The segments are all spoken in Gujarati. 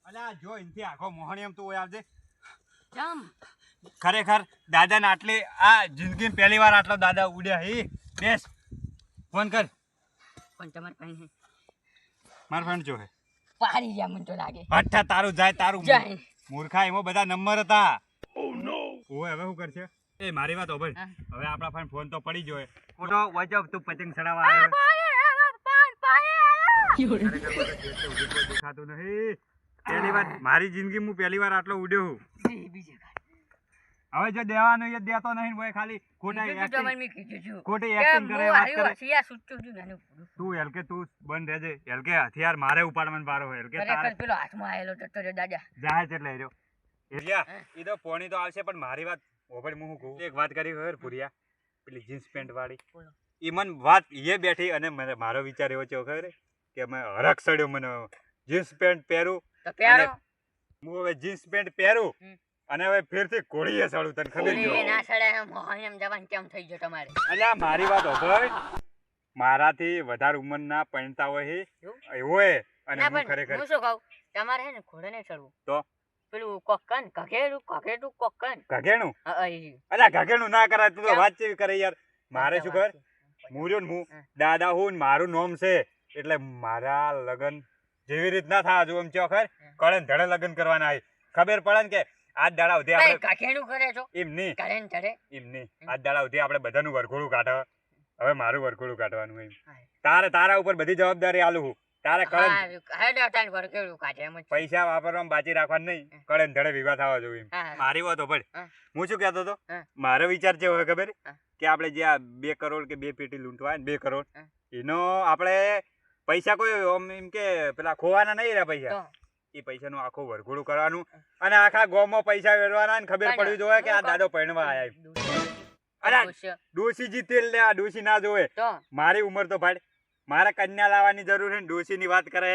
અલ્યા જો ઇનથી આખો મોહણીયમ તું ઓય આવજે જમ ખરેખર દાદાને આટલી આ જિંદગીમાં પહેલી વાર આટલો દાદા ઉડ્યા હી બેસ ફોન કર પણ તમાર પાસે માર ફ્રેન્ડ જો હે પાડી ગયા મને તો લાગે હઠ્ઠા તારું જાય તારું જાય મૂર્ખા એમાં બધા નંબર હતા ઓય હવે શું કરશે એ મારી વાત હોભળ હવે આપણા ફાઈન ફોન તો પડી જોય ફોટો વજબ તું પતંગ ચડાવવા આવ્યો દેખાતું નહીં પહેલી વાર મારી જિંદગી હું પહેલી વાર આટલો ઉડ્યો હું હવે જો દેવાનું એ દેતો નહીં બોય ખાલી ખોટી એક્ટિંગ કરે વાત કરે તું હેલકે તું બંધ રહેજે હેલકે હથિયાર મારે ઉપાડવાનો પારો હોય હેલકે તારે પેલો હાથમાં આયેલો ટટ્ટો દાદા જાહે એટલે રહ્યો એરિયા ઈ તો પોણી તો આવશે પણ મારી વાત ઓભળ હું કહું એક વાત કરી ખબર પુરિયા પેલી જીન્સ પેન્ટ વાળી ઈ મન વાત એ બેઠી અને મને મારો વિચાર એવો છે ખબર કે મેં હરખ સડ્યો મને જીન્સ પેન્ટ પહેરું તો પહેરો હું હવે જીન્સ પેન્ટ પહેરું અને હવે ફેરથી કોળીએ સડું તને ખબર છે ના સડે મોહન જવાન કેમ થઈ ગયો તમારે અલ્યા મારી વાત ઓભળ મારાથી વધારે ઉંમરના પૈણતા હોય એવો અને હું ખરેખર હું શું કહું તમારે હે ને ઘોડે નહીં ચડવું તો પેલું કોકન કઘેડું કોકન ઘઘેણું અલ્યા ઘઘેણું ના કરાય તું તો વાત ચેવી કરે યાર મારે શું ખબર મુર્યો ને હું દાદા હું ને મારું નામ છે એટલે મારા લગન જેવી રીત ના થા જો એમ ચોખર કળે ધડે લગન કરવાના હોય ખબર પડે ને કે આજ દાડા સુધી આપણે કઘેડું કરે છો એમ નહીં કરે ને ધડે એમ નહીં આજ દાડા સુધી આપણે બધાનું વરઘોડું કાઢે હવે મારું વરઘોડું કાઢવાનું એમ તારા ઉપર બધી જવાબદારી આલું હું તારે કળે પૈસા વાપરવામાં બાકી રાખવાનું નહીં કળે ધડે વિવાહ થવા જોઈએ મારી વાત હોભળ હું શું કહેતો હતો મારો વિચાર છે હવે ખબર કે આપણે જે આ 2 કરોડ કે 2 પેટી લૂંટવા 2 કરોડ એનો આપણે પૈસા કોઈ એમ કે પેલા ખોવાના નહીં રહ્યા પૈસા એ પૈસાનું આખું વરઘોડું કરવાનું અને આખા ગામમાં પૈસા વેરવાના ને ખબર પડવી જોઈએ કે આ દાદો પૈણવા આયા ડોસી જીતેલ ને આ ડોસી ના જોવે મારી ઉંમર તો ભાઈ મારે કન્યા લાવવાની જરૂર છે ડોસી ની વાત કરે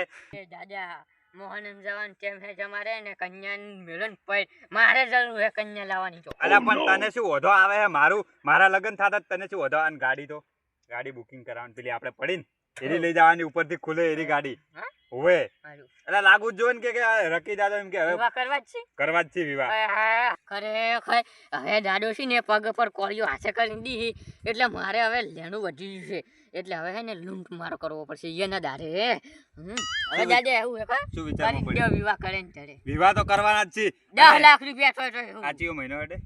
દાદા મોહન જવાન કેમ હે જમારે ને કન્યા મેળન પડ મારે જરૂર હે કન્યા લાવવાની તો અલા પણ તને શું ઓધો આવે હે મારા લગન થાતા તને શું ઓધો અને ગાડી બુકિંગ કરાવવાની પેલી આપણે પડીને એરી લઈ જવાની ઉપરથી ખુલે એરી ગાડી ઓવે એટલે લાગુ જ જોવે ને કે રકી દાદો એમ કે હવે વિવાહ કરવા જ છે વિવાહ ખરેખર હવે દાદો છે ને પગ પર કોળિયો હાથે કરી દી એટલે મારે હવે લેણું વધી ગયું છે એટલે હવે હે ને લૂંટ મારો કરવો પડશે એના દારે હવે દાદા એવું હે શું વિચારવું પડે વિવાહ કરે ને ત્યારે વિવાહ તો કરવાના જ છે 10 લાખ રૂપિયા થયો આજીઓ મહિનો એટલે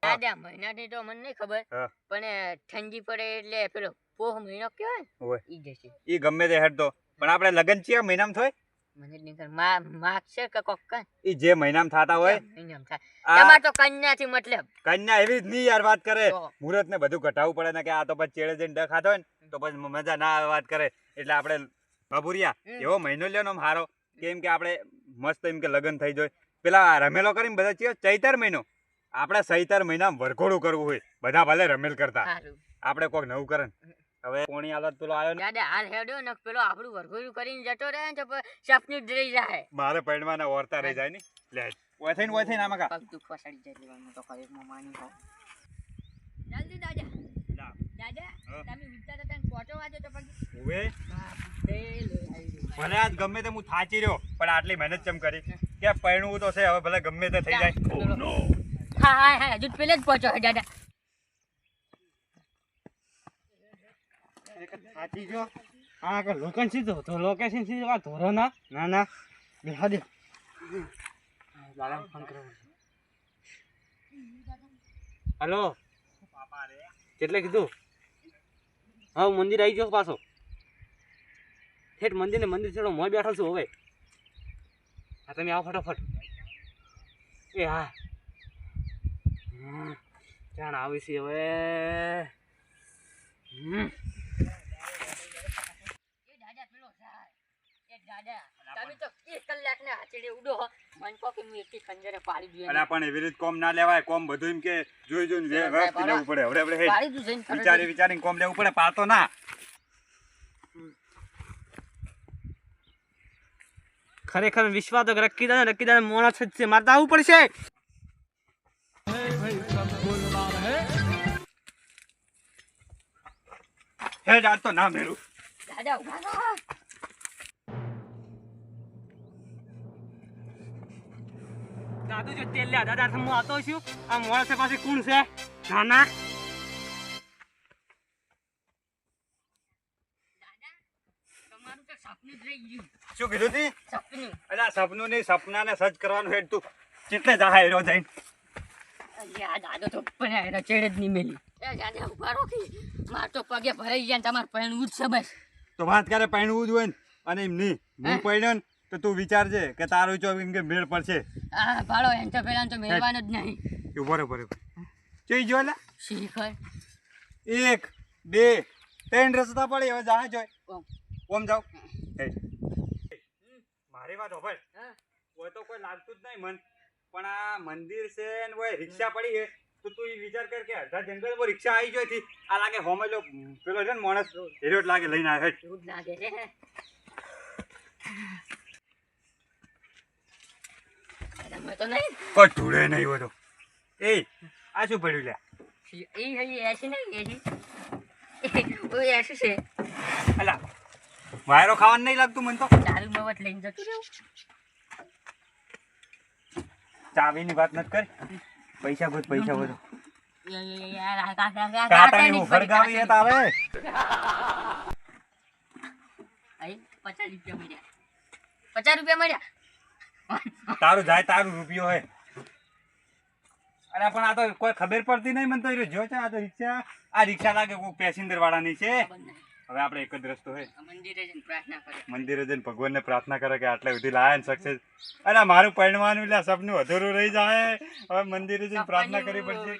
દાદા મહિનાથી તો મને નહીં ખબર પણ ઠંડી પડે એટલે પેલો પોહ મહિનો કેવાય ઈ જશે ઈ ગમે તે હેડ તો પણ આપણે લગન છે મહિનામાં થાય મને નહીં ખબર માગ છે કે કોકન ઈ જે મહિનામાં થાતા હોય મહિનામાં થાય તમાર તો કન્યા થી મતલબ કન્યા એવી જ નહીં યાર વાત કરે મુહૂર્ત ને બધું ઘટાડવું પડે ને કે આ તો પછી ચેડે જઈને ડ ખાતો હોય ને તો પછી મજા ના આવે વાત કરે એટલે આપણે બાબુરિયા એવો મહિનો લ્યો ને હારો કેમ કે આપણે મસ્ત એમ કે લગન થઈ જાય પેલા રમેલો કરીને બધા ચિયો ચૈતર મહિનો આપણે સૈતર મહિનામાં વરઘોડું કરવું હોય બધા ભલે રમેલ કરતા આપણે કોઈક નવું કરે હવે કોણી હાલત પેલો આવ્યો દાદા હાલ હેડો ને પેલો આપણું વરઘોડું કરીને જતો રહે ને તો સપનું જ રહી જાય મારે પૈણવાના ઓરતા રહી જાય ને લે ઓય થઈને આમાં કા પગ દુખવા સડી જાય લેવાનું તો કરે માની હો જલ્દી દાદા તમે વિચારતા તને પોચો વાજો તો પગ ઓવે ભલે આજ ગમે તે હું થાચી રહ્યો પણ આટલી મહેનત ચમ કરી કે પૈણવું તો છે હવે ભલે ગમે તે થઈ જાય હા હજુ પેલે જ પહોંચો દાદા સાચી જો આ કે લોકેશન સીધો તો લોકેશન સીધો આ ધોરો ના બેહા દે દાદા ફોન કરો હેલો કેટલે કીધું હા મંદિર આવી ગયો પાછો ઠેઠ મંદિર છેડો મોય બેઠો છું હવે હા તમે આવો ફટાફટ એ હા જાણ આવી છે હવે પણ એવી રીતે કોમ ના લેવાય કોમ બધું એમ કે જોઈને વ્યવસ્થિત લેવું પડે હવે વિચારીને કોમ લેવું પડે પાતો ના ખરેખર વિશ્વાસ તો રક્કી દાદા મોણા છે મારતા આવવું પડશે હે જાત તો ના મેળું દાદા ઉભા દાદુ જો તેલ લે દાદા હું આતો છું આ મોણસે પાસે કોણ છે નાના તમારું તો સપનું જ રહી ગયું. શું કીધું તી સપનું. અલા સપનું નહીં સપનાને સજ કરવાનું હેડ તું કેટલે જાહે હેરો જઈને અલ્યા દાદો તો પણ એનો ચેડ જ નહીં મેલી. એ દાદા ઉભા રહો કે માર તો પગે ભરાઈ ગયા ને તમારે પહેણવું જ છે બસ. તો વાત કરે પહેણવું જ હોય ને અને એમ નહીં હું પહેણ્યો ને તો તું વિચારજે કે તારું જો એમ કે મેળ પડશે આ ભાડો એમ તો પેલા તો મેળવાનો જ નહીં. બરોબર જોઈ જો લા શીખર 1 2 3 રસ્તા પડે હવે જાહે જોઈ ઓમ જાવ મારી વાત હોભળ ઓય તો કોઈ લાગતું જ નહીં મન પણ આ મંદિર છે ને ઓય રિક્ષા પડી છે તો તું ઈ વિચાર કર કે અડધા જંગલમાં રિક્ષા આવી જોઈ થી આ લાગે હોમેલો પેલો છે ને માણસ હેરો જ લાગે લઈને આવે એવું જ લાગે છે. તમે તો નહીં કોઈ ઢૂળે નહીં હોય તો એ આ શું પડ્યું લ્યા એ એસી નહીં એસી ઓય એસી છે અલા વાયરો ખાવાનું નહીં લાગતું મને તો દારૂ મવત લઈને જતું રહેવું. ચાવીની વાત નથી કરી પૈસા ગોત પૈસા બધો યાર આ કાકા કાટાની ફરગાવી હે તારે આઈ 50 રૂપિયા મળ્યા 50 રૂપિયા મળ્યા. તારું જાય તારું રૂપિયો હે અરે પણ આ તો કોઈ ખબર પડતી નહીં મને તો એ જો છે આ તો રિક્ષા લાગે કોઈ પેસેન્જર વાળાની છે હવે આપણે એક જ રસ્તો હે મંદિરે જઈને પ્રાર્થના કરે મંદિરે જઈને ભગવાનને પ્રાર્થના કરે કે આટલે સુધી લાયા ને સક્સેસ અરે મારું પરિણવાનું એટલે સપનું અધૂરું રહી જાય હવે મંદિરે જઈને પ્રાર્થના કરવી પડશે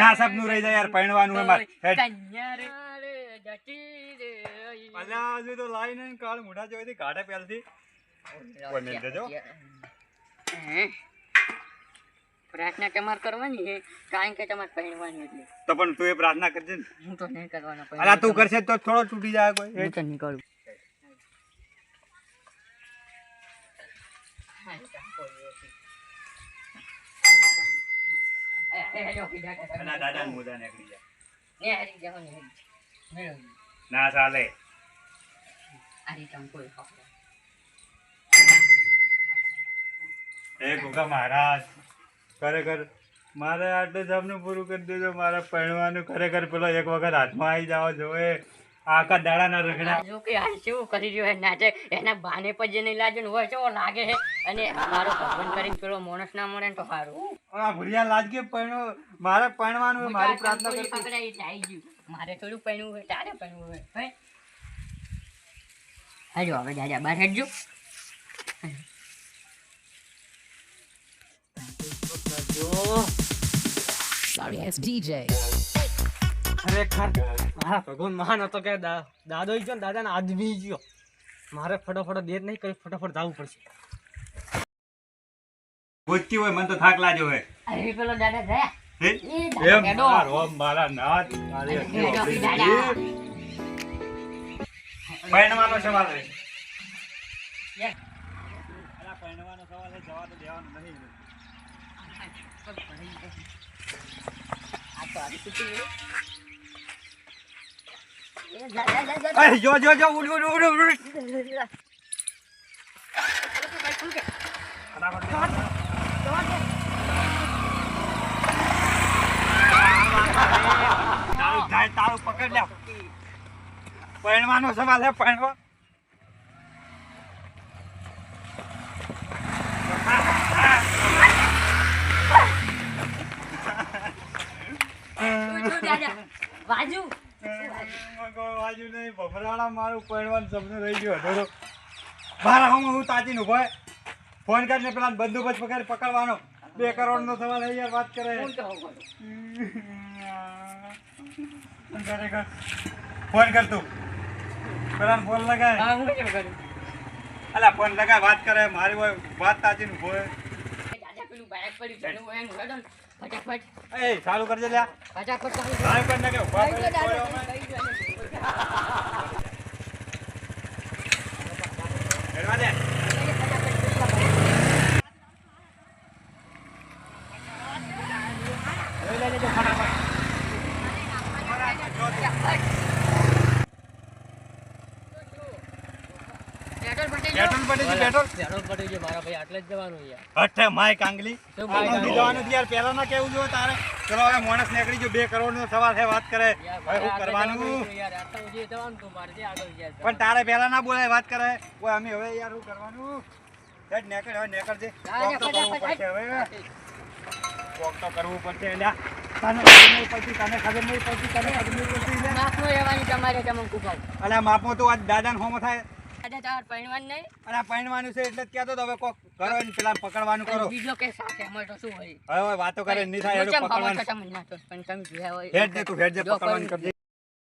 ના સપનું રહી જાય યાર પરિણવાનું હે મારે અલ્યા હજુ તો લાઈ નહીં કાળ મોઢા જોઈ કાઢે પહેલથી બની દેજો પ્રાર્થના તમારે કરવાની છે કારણ કે તમારે પહેરવાની એટલે તો પણ તું એ પ્રાર્થના કરજે ને હું તો નહીં કરવાનો. અલા તું કરશે તો થોડો તૂટી જાય કોઈ હું તો નહીં કરું. દાદા મોઢા નીકળી જાય ને હારી જાઓ ને મેળવી ના ચાલે આરી ચંપો એ ગોગા મહારાજ ખરેખર મારે આટલું સપનું પૂરું કરી દેજો મારે પહેણવાનું ખરેખર પેલો એક વખત હાથમાં આવી જાવ જોવે આખા દાડાના રખડા જો કે આ શું કરી રહ્યો છે નાચે એના બાને પર જે નહીં લાગે ને હોય કેવો લાગે છે અને મારો ભગવાન કરીને પેલો માણસ ના મળે ને તો સારું. આ ભૂરિયા લાગે પહેણો મારે પહેણવાનું હોય મારી પ્રાર્થના કરતી પકડાઈ આવી ગયું મારે થોડું પહેણવું હોય તારે પહેણવું હોય હે હાજો હવે દાદા બહાર હેડજો. Sorry, it's DJ. ખરેખર મારા ભગવાન મહાન હતો કે દાદો ગયો ને દાદાના આદમી ગયો મારે ફટોફટ દેર નહીં કરી ફટોફટ જવું પડશે ભૂતકી હોય મને તો થાક લાગ્યો હોય અરે પેલો દાદા ગયા હે? એમ મારો મારા નાથ મારી અતિ પહેણવાનો સવાલ છે અલા પહેણવાનો સવાલ છે જવા તો દેવાનો નહીં જો જો જો ઉડ ઉડ ઉડ ઉડ તારું પકડ લે પહેણવાનો સવાલ છે પહેણવા વાજુ વાજુ નહીં ભફરાડા મારું પહેણવાનું સપનું રહી ગયું હતો મારા હું તાજી ઉભો ફોન કરીને પેલા બંદોબસ્ત પકડવાનો 2 કરોડનો સવાલ છે યાર વાત કરે ફોન કર તું પેલા ફોન લગાય અલા ફોન લગાય વાત કરે મારી હોય વાત તાજી ઉભો પેલું બાઇક પડ્યું ફટાફટ એ ચાલુ કરજે લ્યા ફટાફટ ચાલુ કર નાખે ઉભા હેડવા દે પેટ્રોલ પટી પેટ્રોલ પડી ગયું, પેટ્રોલ. પેટ્રોલ પડી ગયું મારા ભાઈ, આટલે જ જવાનું યાર. હઠે માય કાંગલી. શું આમાં ભાઈ નથી જવાનું તો યાર, પહેલા ના કેવું જોઈએ તારે. ચલો હવે માણસ નીકળી ગયો, 2 કરોડનો સવાલ છે, વાત કરે. યાર, હવે શું આટલે કરવાનું? જવાનું હતું યાર, આટલા સુધી જવાનું તું, મારે જે આગળ ગયા છે. પણ તારે પહેલા ના બોલાય, વાત કરે. ઓય અમે હવે યાર શું કરવાનું? હેડ નીકળ, હવે નીકળજે. કોક તો કરવું પડશે હવે. કોક તો કરવું પડશે એલા. તને ખબર નહીં પડતી, તને ખબર નહીં પડતી, તને ખબર નહીં પડતી એલા. માફનો રહેવાની તમારે તમને કુભાવ અલા માપો તો આજ દાદાને હોમો થાય. આજે તાર પહેણવાનું નહીં અલા પૈણવાનું છે એટલે જ કહેતો તો હવે કોક કરો ને પેલા પકડવાનું કરો. બીજો કે સાથે અમારે તો શું હોય હવે વાતો કરે નહીં થાય, હું એનું ચમ ખબર પકડવાનું. છે તમને ના તો, પણ તમે જોયા હોય હેડ દે તું, હેડ દે, જો પકડવાનું કોઈ- કરજે.